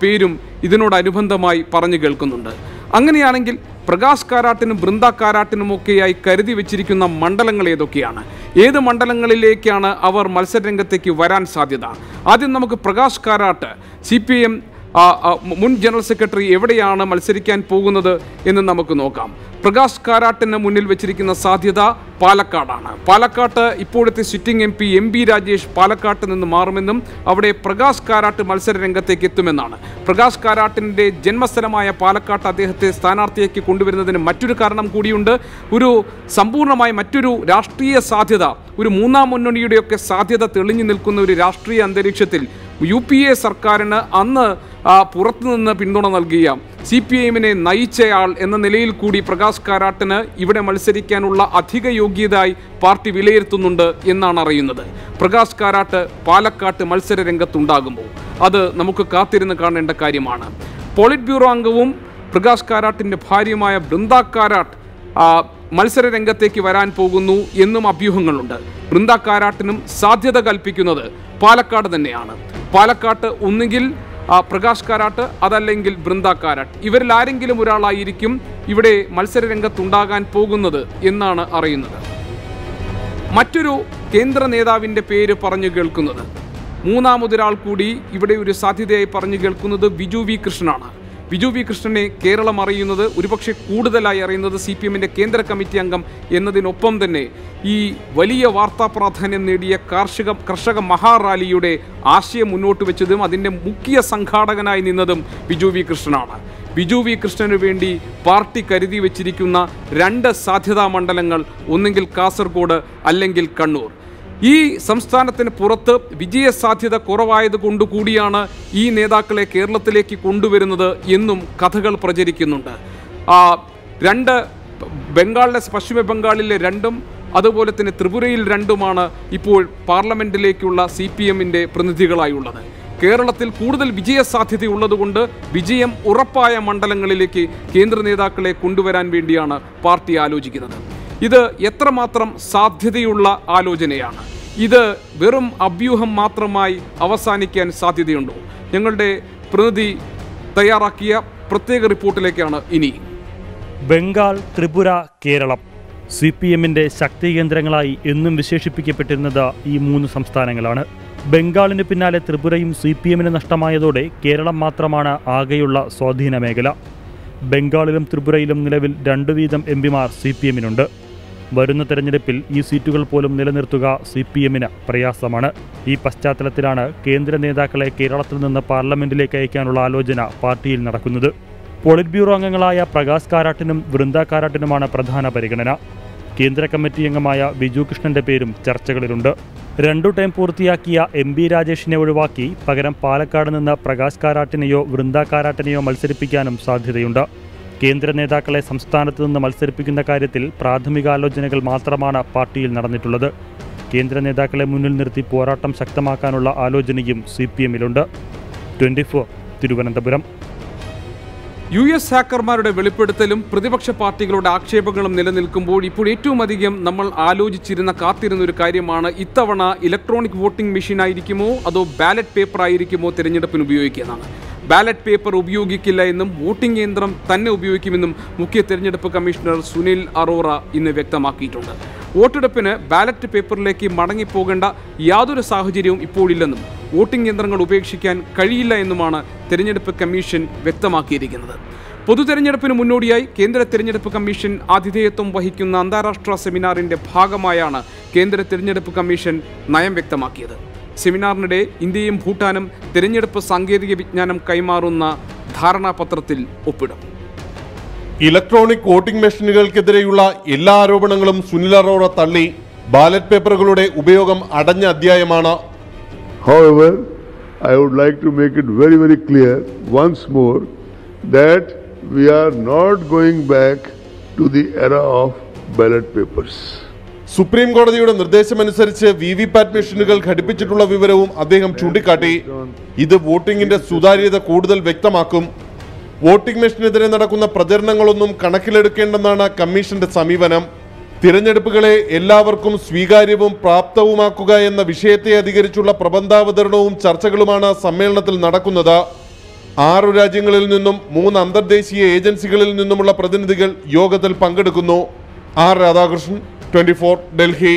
പേരും ഇതിനോടനുബന്ധമായി പറഞ്ഞു കേൾക്കുന്നുണ്ട്. അങ്ങനെയാണെങ്കിൽ പ്രകാശ് കാരാട്ടിനും ബൃന്ദ കാരാട്ടിനുമൊക്കെയായി കരുതി വെച്ചിരിക്കുന്ന മണ്ഡലങ്ങൾ ഏതൊക്കെയാണ്? ഏത് മണ്ഡലങ്ങളിലേക്കാണ് അവർ മത്സരരംഗത്തേക്ക് വരാൻ സാധ്യത? ആദ്യം നമുക്ക് പ്രകാശ് കാരാട്ട് CPM മുൻ ജനറൽ സെക്രട്ടറി എവിടെയാണ് മത്സരിക്കാൻ പോകുന്നത് എന്ന് നമുക്ക് നോക്കാം. പ്രകാശ് കാരാട്ടിന് മുന്നിൽ വെച്ചിരിക്കുന്ന സാധ്യത പാലക്കാടാണ്. പാലക്കാട്ട് ഇപ്പോഴത്തെ സിറ്റിംഗ് MP രാജേഷ് പാലക്കാട്ട് നിന്ന് മാറുമെന്നും അവിടെ പ്രകാശ് കാരാട്ട് മത്സര രംഗത്തേക്ക് എത്തുമെന്നാണ്. പ്രകാശ് കാരാട്ടിൻ്റെ ജന്മസ്ഥലമായ പാലക്കാട്ട് അദ്ദേഹത്തെ സ്ഥാനാർത്ഥിയാക്കി കൊണ്ടുവരുന്നതിന് മറ്റൊരു കാരണം കൂടിയുണ്ട്. ഒരു സമ്പൂർണ്ണമായ മറ്റൊരു രാഷ്ട്രീയ സാധ്യത, ഒരു മൂന്നാം മുന്നണിയുടെയൊക്കെ സാധ്യത തെളിഞ്ഞു നിൽക്കുന്ന ഒരു രാഷ്ട്രീയ അന്തരീക്ഷത്തിൽ UPA സർക്കാരിന് അന്ന് പുറത്തുനിന്ന് പിന്തുണ നൽകിയ CPIM-നെ നയിച്ചയാൾ എന്ന നിലയിൽ കൂടി പ്രകാശ് കാരാട്ടിന് ഇവിടെ മത്സരിക്കാനുള്ള അധിക യോഗ്യതയായി പാർട്ടി വിലയിരുത്തുന്നുണ്ട് എന്നാണ് അറിയുന്നത്. പ്രകാശ് കാരാട്ട് പാലക്കാട്ട് മത്സര രംഗത്തുണ്ടാകുമ്പോൾ അത് നമുക്ക് കാത്തിരുന്ന് കാണേണ്ട കാര്യമാണ്. പോളിറ്റ് ബ്യൂറോ അംഗവും പ്രകാശ് കാരാട്ടിൻ്റെ ഭാര്യയുമായ ബൃന്ദ കാരാട്ട് മത്സര രംഗത്തേക്ക് വരാൻ പോകുന്നു എന്നും അഭ്യൂഹങ്ങളുണ്ട്. ബൃന്ദ കാരാട്ടിനും സാധ്യത കൽപ്പിക്കുന്നത് പാലക്കാട് തന്നെയാണ്. പാലക്കാട്ട് ഒന്നുകിൽ പ്രകാശ് കാരാട്ട് അതല്ലെങ്കിൽ ബൃന്ദ കാരാട്ട്, ഇവരിൽ ആരെങ്കിലും ഒരാളായിരിക്കും ഇവിടെ മത്സര രംഗത്തുണ്ടാകാൻ പോകുന്നത് എന്നാണ് അറിയുന്നത്. മറ്റൊരു കേന്ദ്ര നേതാവിൻ്റെ പേര് പറഞ്ഞു കേൾക്കുന്നത്, മൂന്നാമതൊരാൾ കൂടി ഇവിടെ ഒരു സാധ്യതയായി പറഞ്ഞു കേൾക്കുന്നത് ബിജു വി കൃഷ്ണനാണ്. ബിജു വി കൃഷ്ണനെ കേരളം അറിയുന്നത്, ഒരുപക്ഷെ കൂടുതലായി അറിയുന്നത് CPM-ന്റെ കേന്ദ്ര കമ്മിറ്റി അംഗം എന്നതിനൊപ്പം തന്നെ ഈ വലിയ വാർത്താ പ്രാധാന്യം നേടിയ കർഷക മഹാറാലിയുടെ ആശയം മുന്നോട്ട് വെച്ചതും അതിൻ്റെ മുഖ്യ സംഘാടകനായി നിന്നതും ബിജു വി കൃഷ്ണനാണ്. ബിജു വി കൃഷ്ണന് വേണ്ടി പാർട്ടി കരുതി വെച്ചിരിക്കുന്ന 2 സാധ്യതാ മണ്ഡലങ്ങൾ ഒന്നെങ്കിൽ കാസർഗോഡ് അല്ലെങ്കിൽ കണ്ണൂർ. ഈ സംസ്ഥാനത്തിന് പുറത്ത് വിജയസാധ്യത കുറവായതുകൊണ്ട് കൂടിയാണ് ഈ നേതാക്കളെ കേരളത്തിലേക്ക് കൊണ്ടുവരുന്നത് എന്നും കഥകൾ പ്രചരിക്കുന്നുണ്ട്. 2 പശ്ചിമ ബംഗാളിലെ 2ഉം അതുപോലെ തന്നെ ത്രിപുരയിൽ 2ഉമാണ് ഇപ്പോൾ പാർലമെന്റിലേക്കുള്ള CPM-ന്റെ പ്രതിനിധികളായുള്ളത്. കേരളത്തിൽ കൂടുതൽ വിജയസാധ്യതയുള്ളതുകൊണ്ട് വിജയം ഉറപ്പായ മണ്ഡലങ്ങളിലേക്ക് കേന്ദ്ര നേതാക്കളെ കൊണ്ടുവരാൻ വേണ്ടിയാണ് പാർട്ടി ആലോചിക്കുന്നത്. ഇത് എത്രമാത്രം സാധ്യതയുള്ള ആലോചനയാണ്? ഇത് വെറും അഭ്യൂഹം മാത്രമായി അവസാനിക്കാൻ സാധ്യതയുണ്ടോ? ഞങ്ങളുടെ പ്രതിനിധി തയ്യാറാക്കിയ പ്രത്യേക റിപ്പോർട്ടിലേക്കാണ് ഇനി. ബംഗാൾ, ത്രിപുര, കേരളം CPM-ന്റെ ശക്തി കേന്ദ്രങ്ങളായി എന്നും വിശേഷിപ്പിക്കപ്പെട്ടിരുന്നത് ഈ 3 സംസ്ഥാനങ്ങളാണ്. ബംഗാളിന് പിന്നാലെ ത്രിപുരയും CPM-ന് നഷ്ടമായതോടെ കേരളം മാത്രമാണ് ആകെയുള്ള സ്വാധീന മേഖല. ബംഗാളിലും ത്രിപുരയിലും നിലവിൽ 2 വീതം MP-മാർ CPM-നുണ്ട്. വരുന്ന തെരഞ്ഞെടുപ്പിൽ ഈ സീറ്റുകൾ പോലും നിലനിർത്തുക CPM-ന് പ്രയാസമാണ്. ഈ പശ്ചാത്തലത്തിലാണ് കേന്ദ്ര നേതാക്കളെ കേരളത്തിൽ നിന്ന് പാർലമെന്റിലേക്ക് അയക്കാനുള്ള ആലോചന പാർട്ടിയിൽ നടക്കുന്നത്. പോളിറ്റ് ബ്യൂറോ അംഗങ്ങളായ പ്രകാശ് കാരാട്ടിനും ബൃന്ദ കാരാട്ടിനുമാണ് പ്രധാന പരിഗണന. കേന്ദ്ര കമ്മിറ്റി അംഗമായ ബിജു കൃഷ്ണന്റെ പേരും ചർച്ചകളിലുണ്ട്. 2 ടൈം പൂർത്തിയാക്കിയ MP രാജേഷിനെ ഒഴിവാക്കി പകരം പാലക്കാട് നിന്ന് പ്രകാശ് കാരാട്ടിനെയോ ബൃന്ദ കാരാട്ടിനെയോ മത്സരിപ്പിക്കാനും സാധ്യതയുണ്ട്. കേന്ദ്ര നേതാക്കളെ സംസ്ഥാനത്ത് നിന്ന് മത്സരിപ്പിക്കുന്ന കാര്യത്തിൽ പ്രാഥമികാലോചനകൾ മാത്രമാണ് പാർട്ടിയിൽ നടന്നിട്ടുള്ളത്. കേന്ദ്ര നേതാക്കളെ മുന്നിൽ നിർത്തി പോരാട്ടം ശക്തമാക്കാനുള്ള ആലോചനയും CPM-ലുണ്ട്. 24 തിരുവനന്തപുരം. US ഹാക്കർമാരുടെ വെളിപ്പെടുത്തലും പ്രതിപക്ഷ പാർട്ടികളുടെ ആക്ഷേപങ്ങളും നിലനിൽക്കുമ്പോൾ ഇപ്പോൾ ഏറ്റവും അധികം നമ്മൾ കാത്തിരുന്ന ഒരു കാര്യമാണ്, ഇത്തവണ ഇലക്ട്രോണിക് വോട്ടിംഗ് മെഷീൻ ആയിരിക്കുമോ അതോ ബാലറ്റ് പേപ്പർ ആയിരിക്കുമോ തിരഞ്ഞെടുപ്പിന് ഉപയോഗിക്കുന്നതാണ്. ബാലറ്റ് പേപ്പർ ഉപയോഗിക്കില്ല എന്നും വോട്ടിംഗ് യന്ത്രം തന്നെ ഉപയോഗിക്കുമെന്നും മുഖ്യ തെരഞ്ഞെടുപ്പ് കമ്മീഷണർ സുനിൽ അറോറ ഇന്ന് വ്യക്തമാക്കിയിട്ടുണ്ട്. വോട്ടെടുപ്പിന് ബാലറ്റ് പേപ്പറിലേക്ക് മടങ്ങിപ്പോകേണ്ട യാതൊരു സാഹചര്യവും ഇപ്പോഴില്ലെന്നും വോട്ടിംഗ് യന്ത്രങ്ങൾ ഉപേക്ഷിക്കാൻ കഴിയില്ല എന്നുമാണ് തെരഞ്ഞെടുപ്പ് കമ്മീഷൻ വ്യക്തമാക്കിയിരിക്കുന്നത്. പൊതുതെരഞ്ഞെടുപ്പിന് മുന്നോടിയായി കേന്ദ്ര തെരഞ്ഞെടുപ്പ് കമ്മീഷൻ ആതിഥേയത്വം വഹിക്കുന്ന അന്താരാഷ്ട്ര സെമിനാറിൻ്റെ ഭാഗമായാണ് കേന്ദ്ര തെരഞ്ഞെടുപ്പ് കമ്മീഷൻ നയം വ്യക്തമാക്കിയത്. സെമിനാറിനിടെ ഇന്ത്യയും ഭൂട്ടാനും തെരഞ്ഞെടുപ്പ് സാങ്കേതിക വിജ്ഞാനം കൈമാറുന്ന ധാരണാപത്രത്തിൽ ഒപ്പിടും. ഇലക്ട്രോണിക് വോട്ടിംഗ് മെഷീനുകൾക്കെതിരെയുള്ള എല്ലാ ആരോപണങ്ങളും സുനിൽ അറോറ തള്ളി. ബാലറ്റ് പേപ്പറുകളുടെ ഉപയോഗം അടഞ്ഞ അധ്യായമാണ്. However, I would like to make it very, very clear once more that we are not going back to the era of ballot papers. Supreme കോടതിയുടെ നിർദ്ദേശമനുസരിച്ച് വിവിപാറ്റ് മെഷീനുകൾ ഘടിപ്പിച്ചിട്ടുള്ള വിവരവും അദ്ദേഹം ചൂണ്ടിക്കാട്ടി. ഇത് വോട്ടിംഗിന്റെ സുതാര്യത കൂടുതൽ വ്യക്തമാക്കും. വോട്ടിംഗ് മെഷീനെതിരെ നടക്കുന്ന പ്രചരണങ്ങളൊന്നും കണക്കിലെടുക്കേണ്ടെന്നാണ് കമ്മീഷന്റെ സമീപനം. തിരഞ്ഞെടുപ്പുകളെ എല്ലാവർക്കും സ്വീകാര്യവും പ്രാപ്തവുമാക്കുക എന്ന വിഷയത്തെ അധികരിച്ചുള്ള പ്രബന്ധാവതരണവും ചർച്ചകളുമാണ് സമ്മേളനത്തിൽ നടക്കുന്നത്. 6 രാജ്യങ്ങളിൽ നിന്നും 3 അന്തർദേശീയ ഏജൻസികളിൽ നിന്നുമുള്ള പ്രതിനിധികൾ യോഗത്തിൽ പങ്കെടുക്കുന്നു. ആർ രാധാകൃഷ്ണൻ, 24, ഡൽഹി.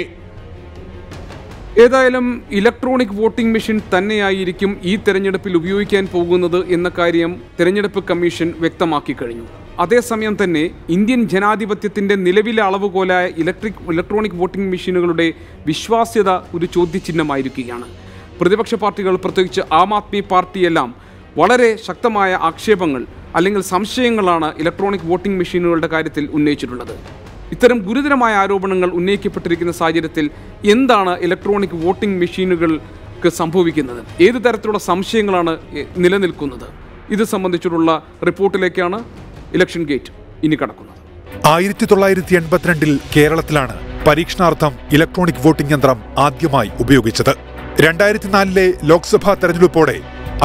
ഏതായാലും ഇലക്ട്രോണിക് വോട്ടിംഗ് മെഷീൻ തന്നെയായിരിക്കും ഈ തെരഞ്ഞെടുപ്പിൽ ഉപയോഗിക്കാൻ പോകുന്നത് എന്ന കാര്യം തെരഞ്ഞെടുപ്പ് കമ്മീഷൻ വ്യക്തമാക്കി കഴിഞ്ഞു. അതേസമയം തന്നെ ഇന്ത്യൻ ജനാധിപത്യത്തിൻ്റെ നിലവിലെ അളവുകോലായ ഇലക്ട്രോണിക് വോട്ടിംഗ് മെഷീനുകളുടെ വിശ്വാസ്യത ഒരു ചോദ്യചിഹ്നമായിരിക്കുകയാണ്. പ്രതിപക്ഷ പാർട്ടികൾ, പ്രത്യേകിച്ച് ആം ആദ്മി പാർട്ടിയെല്ലാം വളരെ ശക്തമായ ആക്ഷേപങ്ങൾ അല്ലെങ്കിൽ സംശയങ്ങളാണ് ഇലക്ട്രോണിക് വോട്ടിംഗ് മെഷീനുകളുടെ കാര്യത്തിൽ ഉന്നയിച്ചിട്ടുള്ളത്. ഇത്തരം ഗുരുതരമായ ആരോപണങ്ങൾ ഉന്നയിക്കപ്പെട്ടിരിക്കുന്ന സാഹചര്യത്തിൽ എന്താണ് ഇലക്ട്രോണിക് വോട്ടിംഗ് മെഷീനുകൾക്ക് സംഭവിക്കുന്നത്? ഏത് തരത്തിലുള്ള സംശയങ്ങളാണ് നിലനിൽക്കുന്നത്? ഇത് സംബന്ധിച്ചിട്ടുള്ള റിപ്പോർട്ടിലേക്കാണ് ഇലക്ഷൻ ഗേറ്റ് ഇനി കടക്കുന്നത്. 1982 കേരളത്തിലാണ് പരീക്ഷണാർത്ഥം ഇലക്ട്രോണിക് വോട്ടിംഗ് യന്ത്രം ആദ്യമായി ഉപയോഗിച്ചത്. 2004 ലോക്സഭാ തെരഞ്ഞെടുപ്പോടെ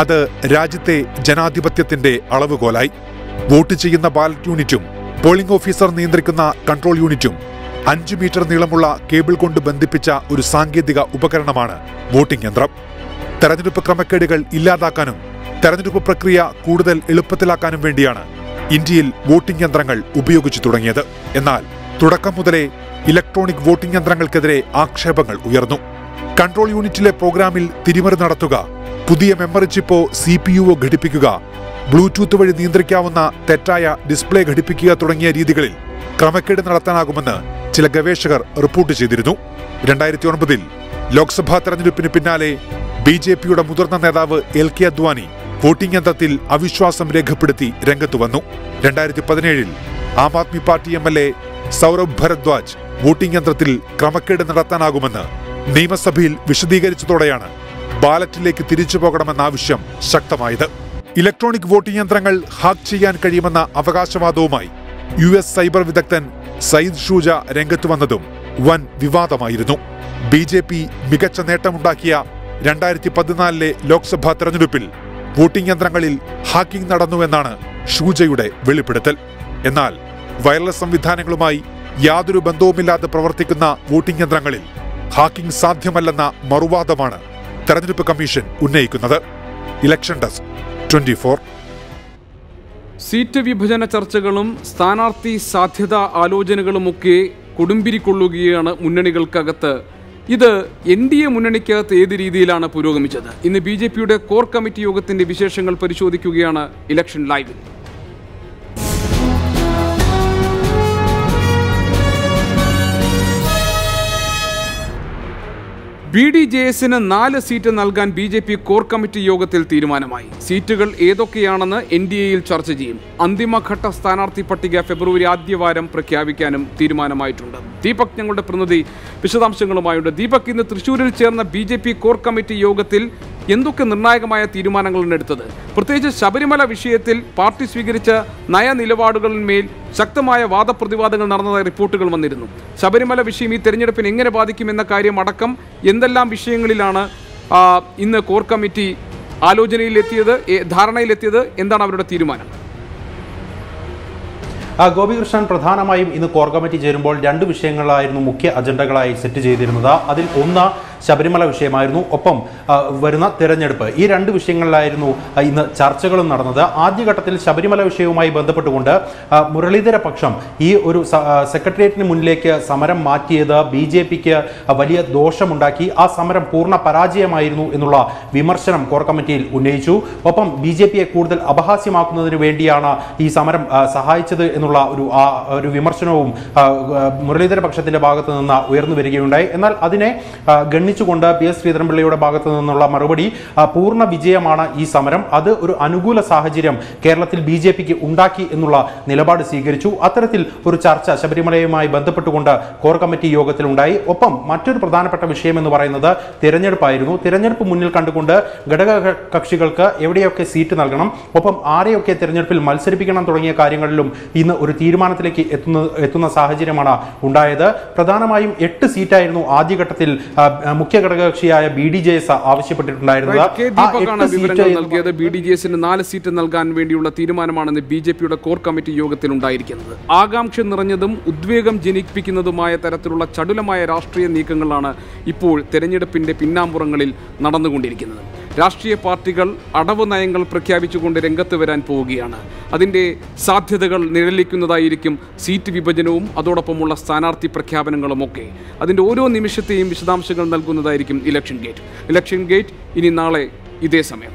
അത് രാജ്യത്തെ ജനാധിപത്യത്തിന്റെ അളവുകോലായി. വോട്ട് ചെയ്യുന്ന ബാലറ്റ് യൂണിറ്റും പോളിംഗ് ഓഫീസർ നിയന്ത്രിക്കുന്ന കൺട്രോൾ യൂണിറ്റും 5 മീറ്റർ നീളമുള്ള കേബിൾ കൊണ്ട് ബന്ധിപ്പിച്ച ഒരു സാങ്കേതിക ഉപകരണമാണ് വോട്ടിംഗ് യന്ത്രം. തെരഞ്ഞെടുപ്പ് ക്രമക്കേടുകൾ ഇല്ലാതാക്കാനും തെരഞ്ഞെടുപ്പ് പ്രക്രിയ കൂടുതൽ എളുപ്പത്തിലാക്കാനും വേണ്ടിയാണ് ഇന്ത്യയിൽ വോട്ടിംഗ് യന്ത്രങ്ങൾ ഉപയോഗിച്ചു തുടങ്ങിയത്. എന്നാൽ തുടക്കം മുതലേ ഇലക്ട്രോണിക് വോട്ടിംഗ് യന്ത്രങ്ങൾക്കെതിരെ ആക്ഷേപങ്ങൾ ഉയർന്നു. കൺട്രോൾ യൂണിറ്റിലെ പ്രോഗ്രാമിൽ തിരിമറി നടത്തുക, പുതിയ മെമ്മറി ചിപ്പോ CPU ഘടിപ്പിക്കുക, ബ്ലൂടൂത്ത് വഴി നിയന്ത്രിക്കാവുന്ന തെറ്റായ ഡിസ്പ്ലേ ഘടിപ്പിക്കുക തുടങ്ങിയ രീതികളിൽ ക്രമക്കേട് നടത്താനാകുമെന്ന് ചില ഗവേഷകർ റിപ്പോർട്ട് ചെയ്തിരുന്നു. 2009 ലോക്സഭാ തെരഞ്ഞെടുപ്പിന് പിന്നാലെ BJPയുടെ മുതിർന്ന നേതാവ് LK അദ്വാനി വോട്ടിംഗ് യന്ത്രത്തിൽ അവിശ്വാസം രേഖപ്പെടുത്തി രംഗത്തു വന്നു. 2017 Aam Aadmi party MLA Saurabh Bharadwaj voting യന്ത്രത്തിൽ ക്രമക്കേട് നടത്താനാകുമെന്ന് നിയമസഭയിൽ വിശദീകരിച്ചതോടെയാണ് ബാലറ്റിലേക്ക് തിരിച്ചു പോകണമെന്ന ആവശ്യം ശക്തമായത്. ഇലക്ട്രോണിക് വോട്ടിംഗ് യന്ത്രങ്ങൾ ഹാക്ക് ചെയ്യാൻ കഴിയുമെന്ന അവകാശവാദവുമായി US സൈബർ വിദഗ്ധൻ സയ്യിദ് ഷൂജ രംഗത്തു വന്നതും വൻ വിവാദമായിരുന്നു. BJP മികച്ച നേട്ടമുണ്ടാക്കിയ 2014 ലോക്സഭാ തെരഞ്ഞെടുപ്പിൽ വോട്ടിംഗ് യന്ത്രങ്ങളിൽ ഹാക്കിംഗ് നടന്നുവെന്നാണ് ഷൂജയുടെ വെളിപ്പെടുത്തൽ. എന്നാൽ വയർലെസ് സംവിധാനങ്ങളുമായി യാതൊരു ബന്ധവുമില്ലാതെ പ്രവർത്തിക്കുന്ന വോട്ടിംഗ് യന്ത്രങ്ങളിൽ ഹാക്കിംഗ് സാധ്യമല്ലെന്ന മറുവാദമാണ് തെരഞ്ഞെടുപ്പ് കമ്മീഷൻ ഉന്നയിക്കുന്നത്. Election desk, 24. സീറ്റ് വിഭജന ചർച്ചകളും സ്ഥാനാർത്ഥി സാധ്യതാ ആലോചനകളുമൊക്കെ കൊടുമ്പിരിക്കൊള്ളുകയാണ് മുന്നണികൾക്കകത്ത്. ഇത് NDA മുന്നണിക്കകത്ത് ഏത് രീതിയിലാണ് പുരോഗമിച്ചത്? ഇന്ന് BJPയുടെ കോർ കമ്മിറ്റി യോഗത്തിന്റെ വിശേഷങ്ങൾ പരിശോധിക്കുകയാണ് ഇലക്ഷൻ ലൈവിൽ. BDJSന് 4 സീറ്റ് നൽകാൻ BJP കോർ കമ്മിറ്റി യോഗത്തിൽ തീരുമാനമായി. സീറ്റുകൾ ഏതൊക്കെയാണെന്ന് NDAയിൽ ചർച്ച ചെയ്യും. അന്തിമഘട്ട സ്ഥാനാർത്ഥി പട്ടിക ഫെബ്രുവരി ആദ്യവാരം പ്രഖ്യാപിക്കാനും തീരുമാനമായിട്ടുണ്ട്. ദീപക് ഞങ്ങളുടെ പ്രതിനിധി വിശദാംശങ്ങളുമായുണ്ട്. ദീപക്, ഇന്ന് തൃശ്ശൂരിൽ ചേർന്ന BJP കോർ കമ്മിറ്റി യോഗത്തിൽ എന്തൊക്കെ നിർണായകമായ തീരുമാനങ്ങളാണ് എടുത്തത്? പ്രത്യേകിച്ച് ശബരിമല വിഷയത്തിൽ പാർട്ടി സ്വീകരിച്ച നയനിലപാടുകളിന്മേൽ ശക്തമായ വാദപ്രതിവാദങ്ങൾ നടന്നതായി റിപ്പോർട്ടുകൾ വന്നിരുന്നു. ശബരിമല വിഷയം ഈ തെരഞ്ഞെടുപ്പിന് എങ്ങനെ ബാധിക്കുമെന്ന കാര്യം അടക്കം എന്തെല്ലാം വിഷയങ്ങളിലാണ് ഇന്ന് കോർ കമ്മിറ്റി ആലോചനയിലെത്തിയത്, ധാരണയിലെത്തിയത്? എന്താണ് അവരുടെ തീരുമാനം? ഗോപികൃഷ്ണൻ, പ്രധാനമായും ഇന്ന് കോർ കമ്മിറ്റി ചേരുമ്പോൾ 2 വിഷയങ്ങളായിരുന്നു മുഖ്യ അജണ്ടകളായി സെറ്റ് ചെയ്തിരുന്നത്. അതിൽ ഒന്ന് ശബരിമല വിഷയമായിരുന്നു, ഒപ്പം വരുന്ന തിരഞ്ഞെടുപ്പ്. ഈ 2 വിഷയങ്ങളിലായിരുന്നു ഇന്ന് ചർച്ചകളും നടന്നത്. ആദ്യഘട്ടത്തിൽ ശബരിമല വിഷയവുമായി ബന്ധപ്പെട്ടുകൊണ്ട് മുരളീധര പക്ഷം ഈ ഒരു സെക്രട്ടേറിയറ്റിന് മുന്നിലേക്ക് സമരം മാറ്റിയത് BJPക്ക് വലിയ ദോഷമുണ്ടാക്കി. ആ സമരം പൂർണ്ണ പരാജയമായിരുന്നു എന്നുള്ള വിമർശനം കോർ കമ്മിറ്റിയിൽ ഉന്നയിച്ചു. ഒപ്പം BJPയെ കൂടുതൽ അപഹാസ്യമാക്കുന്നതിന് വേണ്ടിയാണ് ഈ സമരം സഹായിച്ചത് എന്നുള്ള ഒരു വിമർശനവും മുരളീധര പക്ഷത്തിന്റെ ഭാഗത്ത് നിന്ന് ഉയർന്നു വരികയുണ്ടായി. എന്നാൽ അതിനെ ഗണ്ണിച്ച് ഒരുമിച്ചുകൊണ്ട് PS ശ്രീധരൻപിള്ളയുടെ ഭാഗത്തു നിന്നുള്ള മറുപടി പൂർണ്ണ വിജയമാണ് ഈ സമരം, അത് ഒരു അനുകൂല സാഹചര്യം കേരളത്തിൽ BJPക്ക് ഉണ്ടാക്കി എന്നുള്ള നിലപാട് സ്വീകരിച്ചു. അത്തരത്തിൽ ഒരു ചർച്ച ശബരിമലയുമായി ബന്ധപ്പെട്ടുകൊണ്ട് കോർ കമ്മിറ്റി യോഗത്തിൽ ഉണ്ടായി. ഒപ്പം മറ്റൊരു പ്രധാനപ്പെട്ട വിഷയം എന്ന് പറയുന്നത് തിരഞ്ഞെടുപ്പായിരുന്നു. തിരഞ്ഞെടുപ്പ് മുന്നിൽ കണ്ടുകൊണ്ട് ഘടക കക്ഷികൾക്ക് എവിടെയൊക്കെ സീറ്റ് നൽകണം, ഒപ്പം ആരെയൊക്കെ തിരഞ്ഞെടുപ്പിൽ മത്സരിപ്പിക്കണം തുടങ്ങിയ കാര്യങ്ങളിലും ഇന്ന് ഒരു തീരുമാനത്തിലേക്ക് എത്തുന്ന സാഹചര്യമാണ് ഉണ്ടായത്. പ്രധാനമായും 8 സീറ്റായിരുന്നു ആദ്യഘട്ടത്തിൽ മുഖ്യ ഘടകകക്ഷിയായ BDJS ആവശ്യപ്പെട്ടിട്ടുണ്ടായിരുന്നത്. നൽകിയത് BDJSന് 4 സീറ്റ് നൽകാൻ വേണ്ടിയുള്ള തീരുമാനമാണെന്ന് BJPയുടെ കോർ കമ്മിറ്റി യോഗത്തിൽ ഉണ്ടായിരിക്കുന്നത്. ആകാംക്ഷ നിറഞ്ഞതും ഉദ്വേഗം ജനിപ്പിക്കുന്നതുമായ തരത്തിലുള്ള ചടുലമായ രാഷ്ട്രീയ നീക്കങ്ങളാണ് ഇപ്പോൾ തെരഞ്ഞെടുപ്പിന്റെ പിന്നാമ്പുറങ്ങളിൽ നടന്നുകൊണ്ടിരിക്കുന്നത്. രാഷ്ട്രീയ പാർട്ടികൾ അടവ് നയങ്ങൾ പ്രഖ്യാപിച്ചുകൊണ്ട് രംഗത്ത് വരാൻ പോവുകയാണ്. അതിൻ്റെ സാധ്യതകൾ നിഴലിക്കുന്നതായിരിക്കും സീറ്റ് വിഭജനവും അതോടൊപ്പമുള്ള സ്ഥാനാർത്ഥി പ്രഖ്യാപനങ്ങളുമൊക്കെ. അതിൻ്റെ ഓരോ നിമിഷത്തെയും വിശദാംശങ്ങൾ നൽകുന്നതായിരിക്കും ഇലക്ഷൻ ഗേറ്റ്. ഇനി നാളെ ഇതേ സമയം.